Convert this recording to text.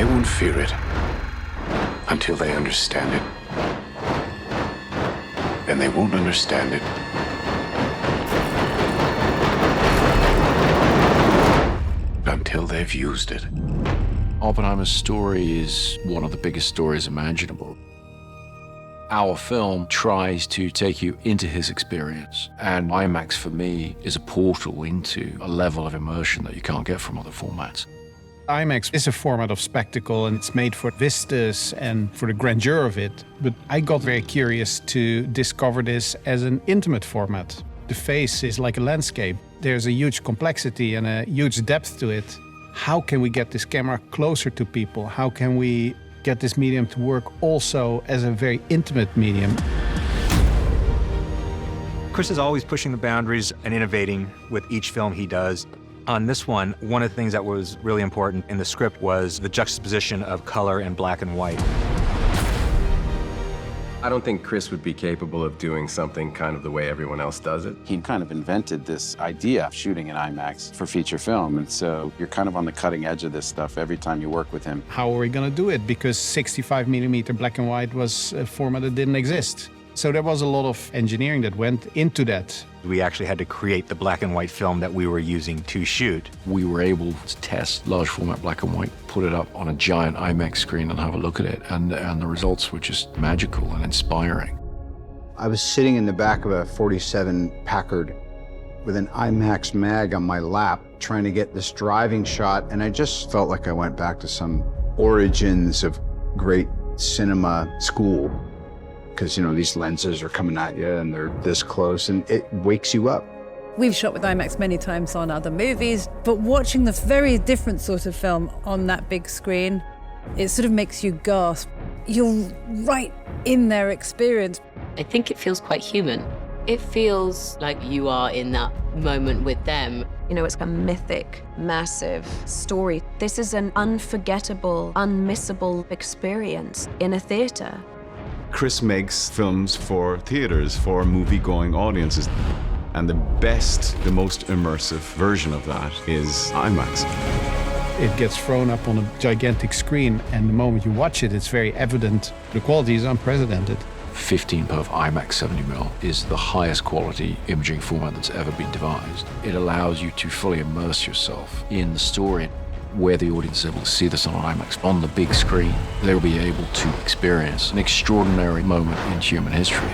They won't fear it until they understand it. And they won't understand it until they've used it. Oppenheimer's story is one of the biggest stories imaginable. Our film tries to take you into his experience, and IMAX for me is a portal into a level of immersion that you can't get from other formats. IMAX is a format of spectacle, and it's made for vistas and for the grandeur of it. But I got very curious to discover this as an intimate format. The face is like a landscape. There's a huge complexity and a huge depth to it. How can we get this camera closer to people? How can we get this medium to work also as a very intimate medium? Chris is always pushing the boundaries and innovating with each film he does. On this one of the things that was really important in the script was the juxtaposition of color and black and white. I don't think Chris would be capable of doing something kind of the way everyone else does it. He kind of invented this idea of shooting in IMAX for feature film, and so you're kind of on the cutting edge of this stuff every time you work with him. How are we going to do it? Because 65mm black and white was a format that didn't exist. So there was a lot of engineering that went into that. We actually had to create the black and white film that we were using to shoot. We were able to test large format black and white, put it up on a giant IMAX screen and have a look at it, and the results were just magical and inspiring. I was sitting in the back of a 47 Packard with an IMAX mag on my lap, trying to get this driving shot, and I just felt like I went back to some origins of great cinema school. Because, you know, these lenses are coming at you and they're this close, and it wakes you up. We've shot with IMAX many times on other movies, but watching this very different sort of film on that big screen, it sort of makes you gasp. You're right in their experience. I think it feels quite human. It feels like you are in that moment with them. You know, it's a mythic, massive story. This is an unforgettable, unmissable experience in a theater. Chris makes films for theaters, for movie-going audiences. And the best, the most immersive version of that is IMAX. It gets thrown up on a gigantic screen, and the moment you watch it, it's very evident. The quality is unprecedented. 15 perf IMAX 70mm is the highest quality imaging format that's ever been devised. It allows you to fully immerse yourself in the story. Where the audience is able to see this on IMAX on the big screen, they'll be able to experience an extraordinary moment in human history.